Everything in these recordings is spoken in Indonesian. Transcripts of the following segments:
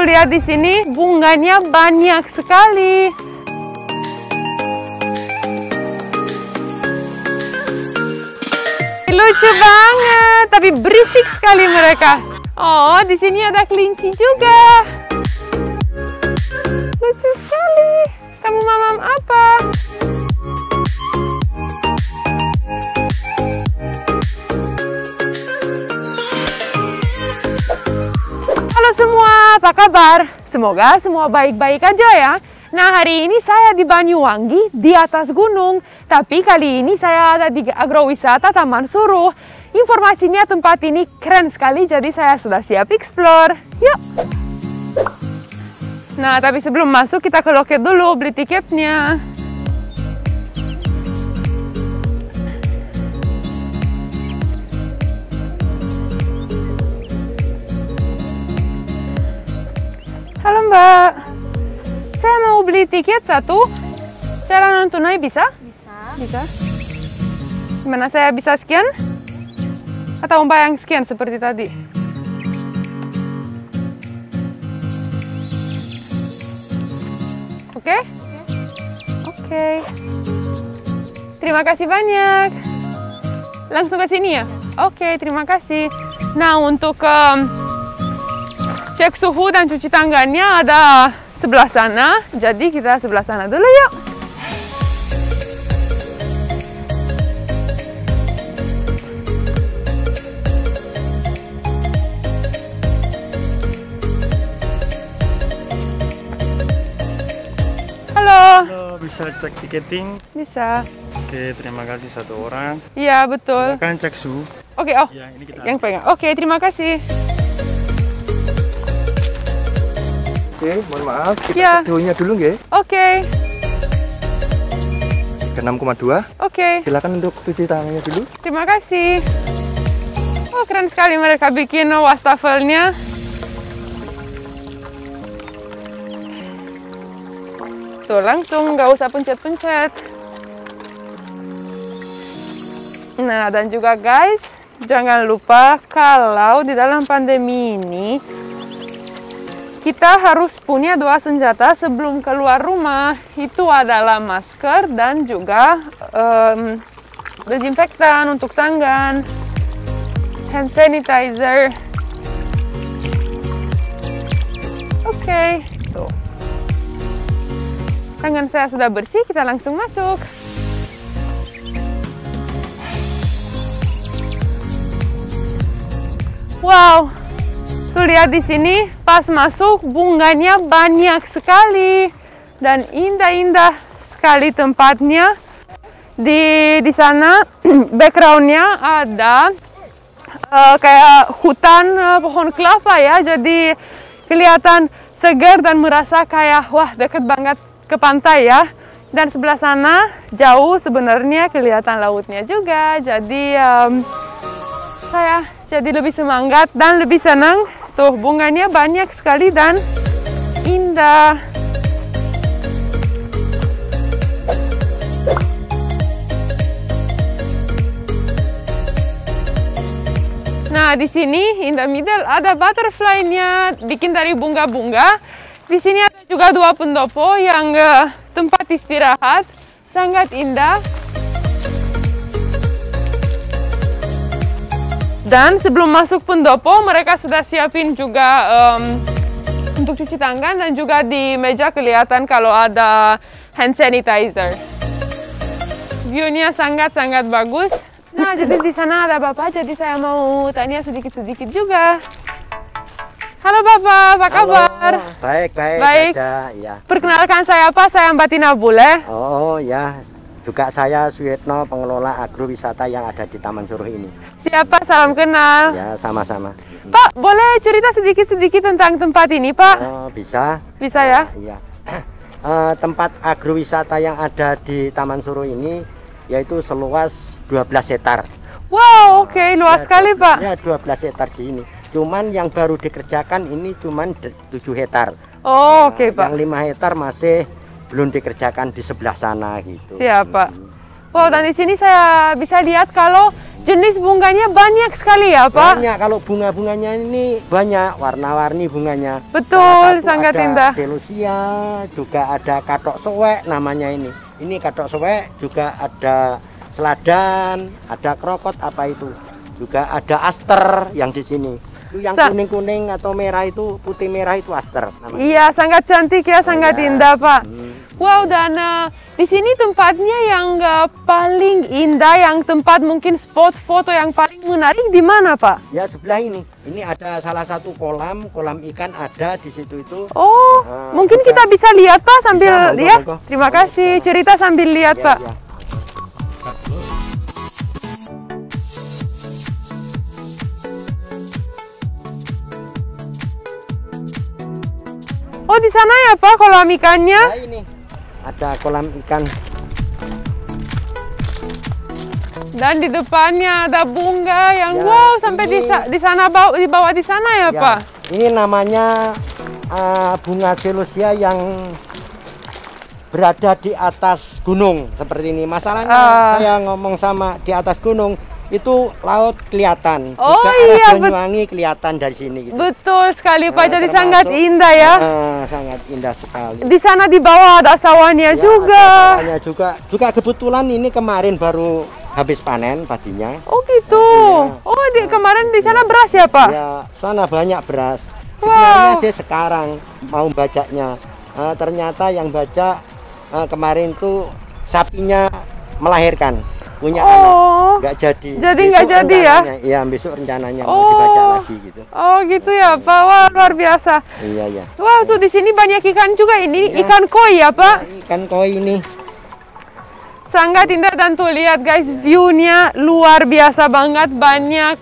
Tuh lihat di sini bunganya banyak sekali. Lucu banget, tapi berisik sekali mereka. Oh, di sini ada kelinci juga. Lucu sekali. Kamu mamam apa? Halo semua, apa kabar? Semoga semua baik-baik aja ya. Nah, hari ini saya di Banyuwangi, di atas gunung. Tapi kali ini saya ada di agrowisata Taman Suruh. Informasinya tempat ini keren sekali, jadi saya sudah siap explore. Yuk! Nah, tapi sebelum masuk kita ke loket dulu, beli tiketnya. Halo Mbak, saya mau beli tiket satu. Cara non tunai bisa? Bisa. Gimana, saya bisa scan? Atau Mbak yang scan seperti tadi? Oke? Oke. Terima kasih banyak. Langsung ke sini ya? Oke, terima kasih. Nah, untuk cek suhu dan cuci tangannya ada sebelah sana, jadi kita sebelah sana dulu yuk. Halo. Halo, bisa cek tiketing? Bisa. Oke, terima kasih satu orang. Iya, betul. Silakan cek suhu. Oke, oh. Ya, ini kita yang pegang. Oke, terima kasih. Oke, mohon maaf, kita Ya. cek suhunya dulu nggih. Oke. Ke 6,2. Oke. Silakan untuk cuci tangannya dulu. Terima kasih. Oh, keren sekali mereka bikin wastafelnya. Tuh, langsung nggak usah pencet-pencet. Nah, dan juga guys, jangan lupa kalau di dalam pandemi ini kita harus punya 2 senjata sebelum keluar rumah. Itu adalah masker dan juga desinfektan untuk tangan, hand sanitizer. Oke, tuh. Tangan saya sudah bersih, kita langsung masuk. Wow. Tuh lihat di sini, pas masuk bunganya banyak sekali dan indah-indah sekali tempatnya. Di sana backgroundnya ada kayak hutan pohon kelapa ya, jadi kelihatan segar dan merasa kayak wah deket banget ke pantai ya. Dan sebelah sana jauh sebenarnya kelihatan lautnya juga, jadi saya jadi lebih semangat dan lebih senang. Tuh, bunganya banyak sekali dan indah. Nah, di sini in the middle ada butterfly-nya, bikin dari bunga-bunga. Di sini ada juga 2 pendopo yang tempat istirahat, sangat indah. Dan sebelum masuk pendopo, mereka sudah siapin juga untuk cuci tangan dan juga di meja kelihatan kalau ada hand sanitizer. View-nya sangat-sangat bagus. Nah, jadi di sana ada Bapak, jadi saya mau tanya sedikit-sedikit juga. Halo Bapak, apa kabar? Baik, baik. Baik. Aja, ya. Perkenalkan saya apa? Saya Mbak Tina Bule. Oh ya, juga saya Suyetno, pengelola agrowisata yang ada di Taman Suruh ini. Siapa? Salam kenal. Ya, sama-sama. Pak, boleh cerita sedikit-sedikit tentang tempat ini, Pak? Oh, bisa. Bisa ya? Iya. Tempat agrowisata yang ada di Taman Suruh ini yaitu seluas 12 hektar. Wow, oke, luas sekali, Pak. Ya, 12 hektar di sini. Cuman yang baru dikerjakan ini cuman 7 hektar. Oh, oke, Pak. Yang 5 hektar masih belum dikerjakan di sebelah sana gitu. Siap, Pak. Wow, dan di sini saya bisa lihat kalau jenis bunganya banyak sekali ya, Pak? Banyak, kalau bunga-bunganya ini banyak, warna-warni bunganya. Betul, sangat ada indah. Celosia, juga ada katok suwek namanya ini. Ini katok suwek, juga ada seladan, ada krokot apa itu. Juga ada aster yang di sini. Itu yang kuning-kuning atau merah itu, putih merah itu aster namanya. Iya, sangat cantik ya, sangat indah, Pak. Wow, dan di sini tempatnya yang paling indah, yang tempat mungkin spot foto yang paling menarik di mana, Pak? Ya, sebelah ini. Ini ada salah satu kolam ikan ada di situ itu. Oh, mungkin kita bisa lihat, Pak, sambil bisa, ya. monggo. Terima kasih. Cerita sambil lihat, Ya, Pak. ya. Oh, di sana ya, Pak, kolam ikannya? Ya, ini ada kolam ikan. Dan di depannya ada bunga yang Ya, wow, sampai ini- di sana di bawah di sana ya, Ya, Pak? ini namanya bunga celosia yang berada di atas gunung seperti ini. Masalahnya saya ngomong sama di atas gunung itu laut kelihatan. Oh, juga iya, arah Banyuwangi kelihatan dari sini. Gitu. Betul sekali, Pak. Jadi termasuk- sangat indah ya. Sangat indah sekali. Di sana di bawah ada sawahnya Ya, juga. ada sawahnya juga kebetulan ini kemarin baru habis panen padinya. Oh gitu. Oh, kemarin di sana beras ya, Pak? Ya, sana banyak beras. Wow. Sebenarnya sih sekarang mau bacanya. Ternyata yang baca kemarin tuh sapinya melahirkan, punya anak, nggak jadi. Jadi Besok nggak jadi ya? rencananya- Iya, besok rencananya mau dibaca lagi gitu. Oh gitu ya, Pak. Wah, luar biasa. Iya, iya. Wah, tuh di sini banyak ikan juga. Ini Iya. ikan koi ya, Pak? Ikan koi ini. Sangat indah, dan tuh lihat guys, view-nya luar biasa banget. Banyak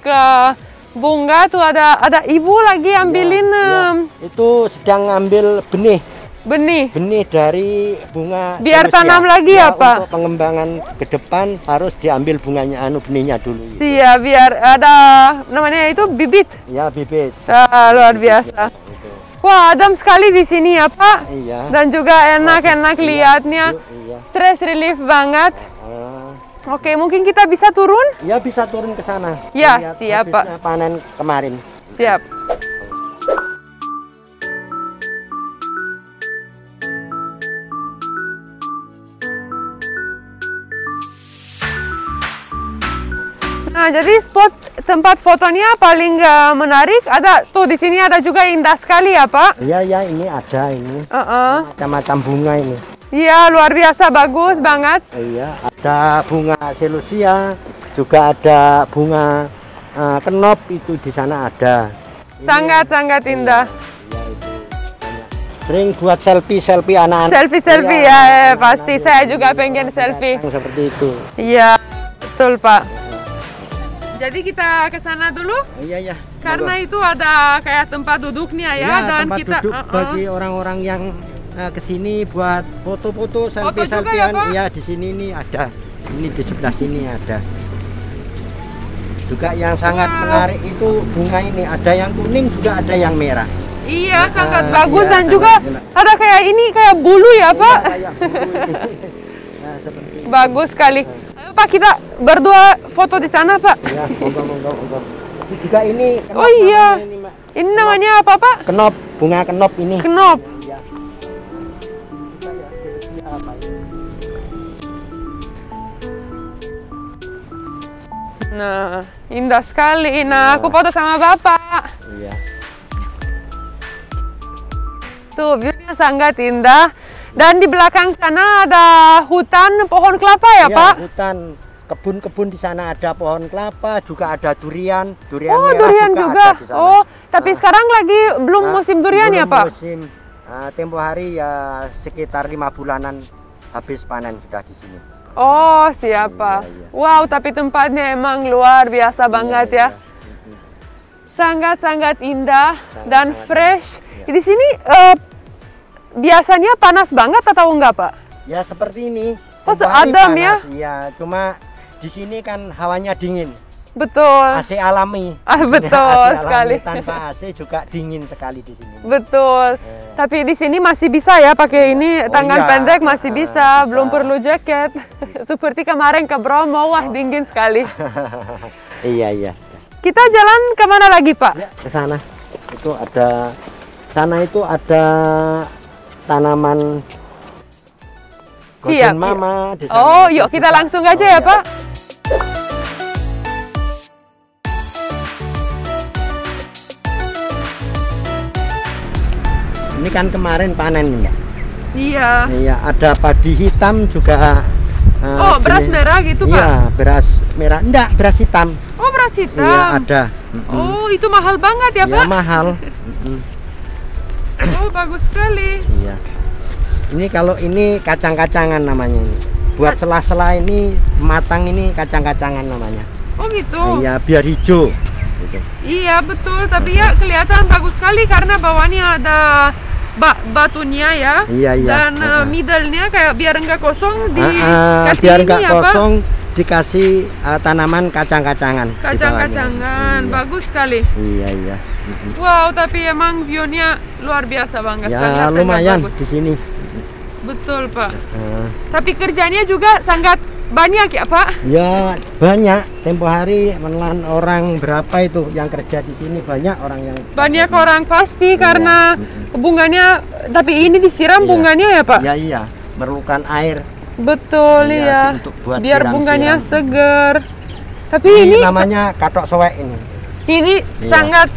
bunga tuh, ada ibu lagi ambilin Itu sedang ngambil benih benih. dari bunga Biar celosia. tanam lagi ya, Pak? Untuk pengembangan ke depan harus diambil bunganya, benihnya dulu. Gitu. Siap, biar ada namanya itu bibit. Ya, bibit. Luar biasa. Wah, adem sekali di sini ya, Pak. Iya. Dan juga enak-enak lihatnya. Iya. Stress relief banget. Oke, mungkin kita bisa turun? Ya, bisa turun ke sana. Ya, Lihat siap, habisnya Pak. panen kemarin. Siap. Nah, jadi spot tempat fotonya paling menarik ada tuh di sini, ada juga indah sekali ya, Pak. Iya, ya, ini ada ini. Macam-macam bunga ini. Iya, luar biasa, bagus banget. Iya, ada bunga celosia, juga ada bunga kenop itu di sana ada. Sangat-sangat indah. Iya, itu banyak. Sering buat selfie anak-anak. Selfie Iya, ya, pasti. Saya juga pengen selfie. yang seperti itu. Iya, betul, Pak. Jadi kita ke sana dulu Iya, ya. karena itu ada kayak tempat duduknya ya, Ya, dan tempat kita duduk bagi orang-orang yang kesini buat foto-foto, juga ya, selfie-selfian. Pak? Iya, di sini nih ada. Ini di sebelah sini ada. Juga yang sangat menarik itu bunga ini. Ada yang kuning, juga ada yang merah. iya sangat bagus, iya, dan sangat juga enak. ada kayak ini kayak bulu ya, Pak. Kayak bulu ini. Nah, seperti ini. Bagus sekali. Ayo, Pak, kita berdua foto di sana, Pak. Ya, monggo. Ini juga ini. Kenop Oh iya. namanya ini, Mak. Ini namanya apa, Pak? Kenop, bunga kenop ini. Kenop. Iya. Nah, indah sekali. Nah, aku foto sama Bapak. Iya. Tuh, view-nya sangat indah. Dan di belakang sana ada hutan pohon kelapa ya, Iya, Pak? hutan, kebun-kebun di sana ada pohon kelapa, juga ada durian, durian Oh, merah durian juga. ada di sana. Oh, tapi sekarang lagi belum Nah, musim durian ya, belum Pak? Musim. Tempo hari ya sekitar 5 bulanan habis panen sudah di sini. Oh, siapa? Iya. Wow, tapi tempatnya emang luar biasa banget ya. Sangat-sangat indah dan fresh. Iya. Di sini biasanya panas banget atau enggak, Pak? Ya seperti ini. Oh, Tempo hari adem ya? panas, iya, cuma di sini kan hawanya dingin. Betul. AC alami. Betul AC alami sekali. tanpa AC juga dingin sekali di sini. Betul. Tapi di sini masih bisa ya pakai ini tangan iya. pendek masih bisa, Bisa. belum perlu jaket. Seperti kemarin ke Bromo, wah dingin sekali. Iya. Kita jalan kemana lagi, Pak? Ya, ke sana. Sana itu ada tanaman Siap. Golden Mama di sana. Oh, yuk kita langsung aja ya, iya. Pak. Ini kan kemarin panen ya. Iya. Iya, ada padi hitam juga. Oh, beras merah gitu, Pak? Iya, beras merah. Enggak, beras hitam. Oh, beras hitam. Iya, ada. Oh, itu mahal banget ya, Iya, Pak? mahal. Oh, bagus sekali. Iya. Ini kalau ini kacang-kacangan namanya ini. Buat sela-sela ini matang ini kacang-kacangan namanya. Oh, gitu. Iya, biar hijau. Gitu. Iya, betul. Tapi ya kelihatan bagus sekali karena bawahnya ada batunya ya. Iya. Dan middle-nya kayak biar enggak kosong dikasih biar ini nggak ya, Pak? kosong dikasih tanaman kacang-kacangan. di bawahnya. Kacang-kacangan, Iya. bagus sekali. Iya. Wow, tapi emang view-nya luar biasa banget. Ya sangat lumayan bagus. di sini. Betul, Pak. Tapi kerjanya juga sangat banyak ya, Pak? Ya banyak. Tempo hari menelan orang berapa itu yang kerja di sini, banyak orang yang. Banyak orang pasti karena bunganya, tapi ini disiram Iya. bunganya ya, Pak? Ya iya, memerlukan air. Betul Iya, ya. untuk buat Biar siram-siram. bunganya seger. Tapi Ini ini namanya katok soek ini. Ini Iya. sangat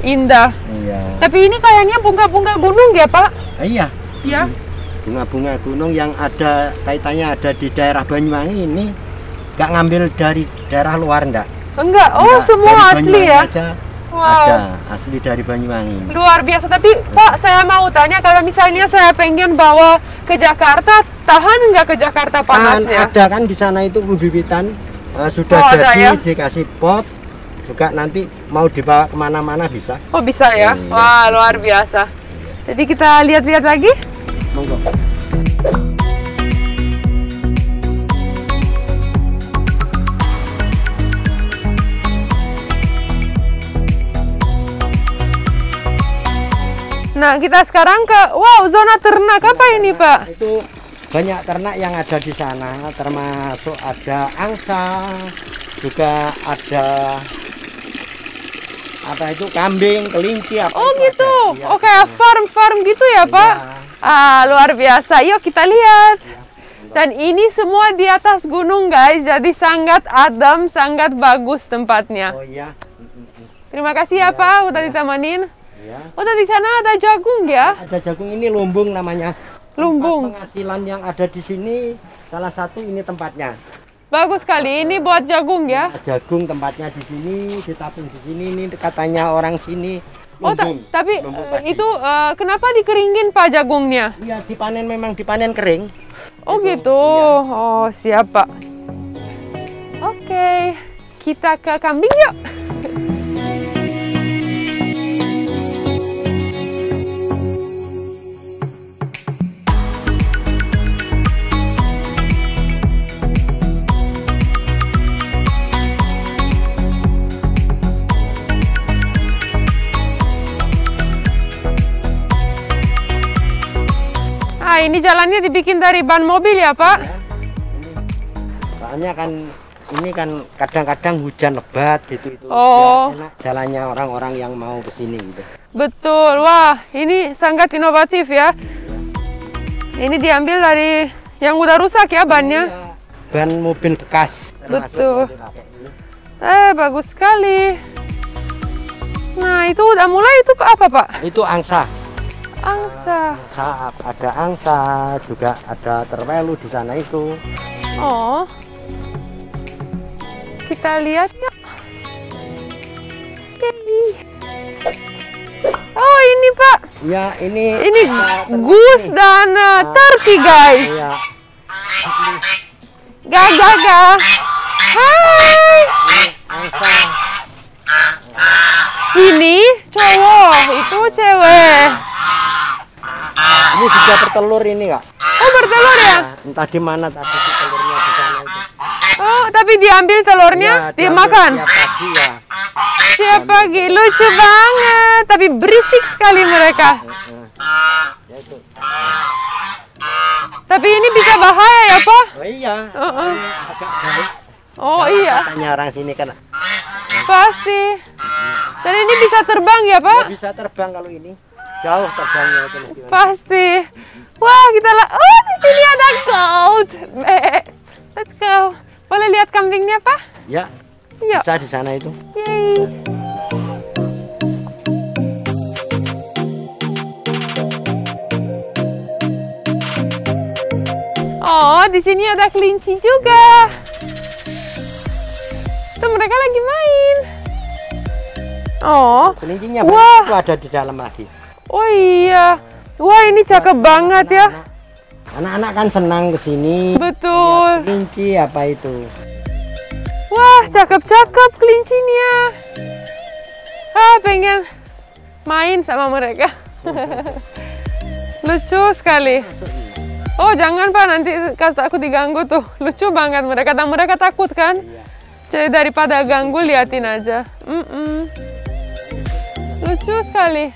indah. Iya. Tapi ini kayaknya bunga-bunga gunung ya, Pak? Iya. Ya. Bunga-bunga gunung yang ada kaitannya ada di daerah Banyuwangi ini nggak ngambil dari daerah luar enggak. Enggak. Oh, Enggak, semua dari asli Banyuwangi ya? aja Wow. Ada asli dari Banyuwangi. Luar biasa. Tapi Pak, saya mau tanya kalau misalnya saya pengen bawa ke Jakarta, tahan nggak ke Jakarta panasnya? Ada kan di sana itu pembibitan sudah Oh, ada jadi ya? dikasih pot juga, nanti mau dibawa kemana-mana bisa. Oh, bisa ya? Iya. Wah, luar biasa. Jadi kita lihat-lihat lagi. Monggo. Nah, kita sekarang ke, wow, zona ternak apa ini, Pak? Itu banyak ternak yang ada di sana, termasuk ada angsa, juga ada apa itu kambing, kelinci apa Oh itu gitu, ada. Iya, oh kayak farm-farm gitu ya, Pak? Ah, luar biasa. Yuk kita lihat. Dan ini semua di atas gunung, guys. Jadi sangat adem, sangat bagus tempatnya. Oh iya. Terima kasih ya, Pak, udah ditemanin. Iya. Oh, di sana ada jagung ya? Ada jagung, ini lumbung namanya. Lumbung. Tempat pengasilan yang ada di sini salah satu ini tempatnya. Bagus sekali. Ini buat jagung ya? Jagung tempatnya di sini, ditabung di sini. Ini katanya orang sini. Oh, Lumbung. tapi Lumbung padi. itu kenapa dikeringin, Pak, jagungnya? Iya, dipanen, memang dipanen kering. Oh Itu, gitu. iya. Oh, siap, Pak. Oke, kita ke kambing yuk. Ah, ini jalannya dibikin dari ban mobil ya, Pak? Soalnya kan ini kan kadang-kadang hujan lebat gitu itu. Oh. Enak jalannya orang-orang yang mau ke sini gitu. Betul. Wah, ini sangat inovatif ya. Ini diambil dari yang udah rusak ya bannya. Iya, ban mobil bekas. termasuk Betul. yang dipakai ini. Bagus sekali. Nah, itu udah mulai, itu apa, Pak? Itu angsa. Angsa. Ada angsa, juga ada terwelu di sana itu. Oh. Kita lihat ya. Oke. Oh, ini, Pak. Ya, ini Ini goose dan turkey, guys. Iya. Gaga. Hai. Angsa. Ini cowok, itu cewek. Ini juga bertelur ini, Kak. Oh, bertelur ya? Nah, entah di mana tadi telurnya di sana itu. Oh, tapi diambil telurnya, Ya, dimakan. tiap pagi ya. Tiap pagi, lucu banget. Tapi berisik sekali mereka. Ya, itu. Tapi ini bisa bahaya ya, Pak? Oh iya. Agak baik. Oh iya, Katanya orang sini kan pasti. Dan ini bisa terbang ya, Pak? bisa terbang kalau ini. Jauh terbangnya itu. Pasti. Wah, kita oh, di sini ada goat. Let's go. Boleh lihat kambingnya, Pak? Ya. Yuk. Bisa di sana itu. Yeay. Oh, di sini ada kelinci juga. Tuh mereka lagi main. Oh. Kelincinya Wah. itu ada di dalam lagi. Oh iya. Wah, ini cakep banget ya. Anak-anak kan senang ke sini. Betul. Lihat kelinci apa itu? Wah, cakep-cakep kelincinya. Ah, pengen main sama mereka. Lucu sekali. Oh, jangan Pak, nanti aku diganggu tuh. Lucu banget mereka, dan mereka takut kan? Jadi daripada ganggu, liatin aja. Lucu sekali.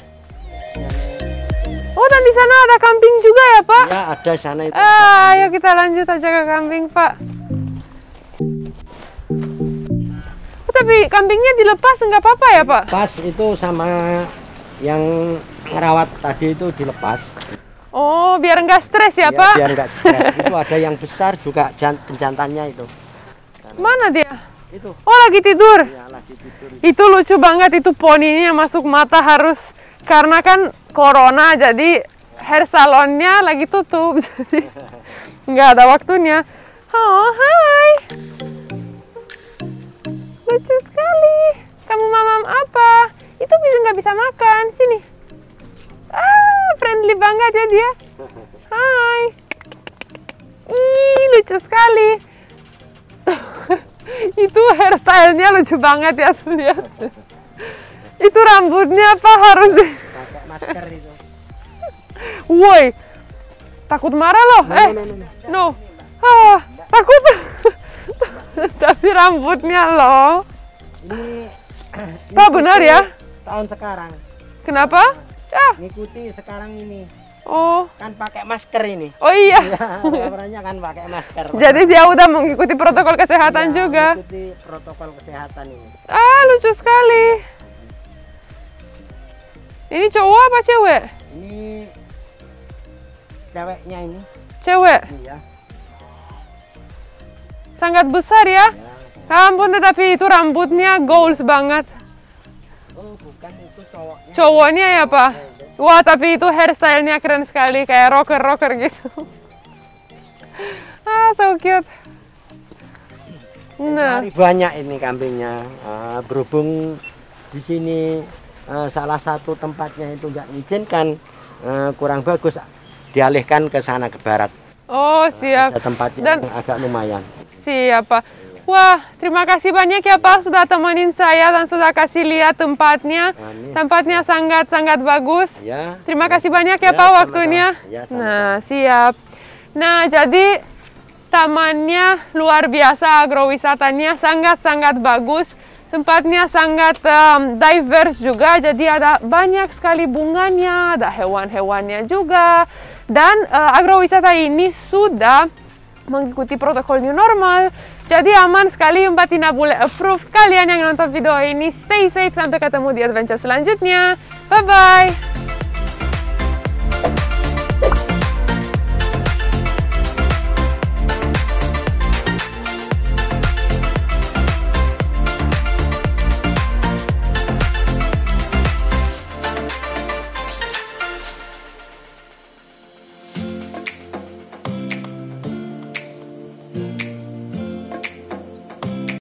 Oh, dan di sana ada kambing juga ya, Pak? Ya, ada sana itu. Ayo kita lanjut aja ke kambing, Pak. Oh, tapi kambingnya dilepas nggak apa-apa ya, Pak? Pas itu sama yang ngerawat tadi itu dilepas. Oh, biar nggak stres ya, Ya, Pak? biar nggak stres. Itu ada yang besar juga penjantannya itu. Mana dia? Itu. Oh, lagi tidur. Ya, lagi tidur. Itu lucu banget, itu poninya masuk mata harus, karena kan corona, jadi hair salonnya lagi tutup, jadi nggak ada waktunya. Oh, hai. Lucu sekali. Kamu mamam apa? Itu nggak bisa makan. Sini. Ah, friendly banget ya dia. Hai. Ih, lucu sekali. Itu hairstyle-nya lucu banget ya, tuh lihat. Itu rambutnya apa harus Pakai masker itu. woi, takut marah loh. No. Ah, takut. Tapi rambutnya loh. Ini Pak, benar ya? Tahun sekarang. Kenapa? Ah, Ngikuti sekarang ini. oh. Kan pakai masker ini. Oh iya. Ya, orangnya kan pakai masker. Jadi dia udah mengikuti protokol kesehatan Ya, juga. Mengikuti protokol kesehatan ini. Ah, lucu sekali. Ini cowok apa cewek? Ini ceweknya ini. Cewek. Iya. Sangat besar ya. Ampun, tetapi itu rambutnya goals banget. Oh, bukan itu cowoknya. Cowoknya ya, Pak? Wah, tapi itu hairstyle-nya keren sekali, kayak rocker-rocker gitu. Ah, so cute. Nah, Banyak ini kambingnya. Berhubung di sini salah satu tempatnya itu nggak mengizinkan, kurang bagus, dialihkan ke sana ke barat. oh siap. Ada tempatnya Dan yang agak lumayan. siapa? Wah, terima kasih banyak ya Pak sudah temenin saya dan sudah kasih lihat tempatnya. Amin. Tempatnya sangat-sangat bagus. Ya. Terima kasih banyak ya Ya, Pak sama-sama. waktunya. Ya, sama-sama. Nah, siap. Nah, jadi tamannya luar biasa, agrowisatanya sangat-sangat bagus. Tempatnya sangat diverse juga, jadi ada banyak sekali bunganya, ada hewan-hewannya juga. Dan agrowisata ini sudah mengikuti protokol new normal, jadi aman sekali, Empatina Bule approved. Kalian yang nonton video ini stay safe, sampai ketemu di adventure selanjutnya. Bye-bye!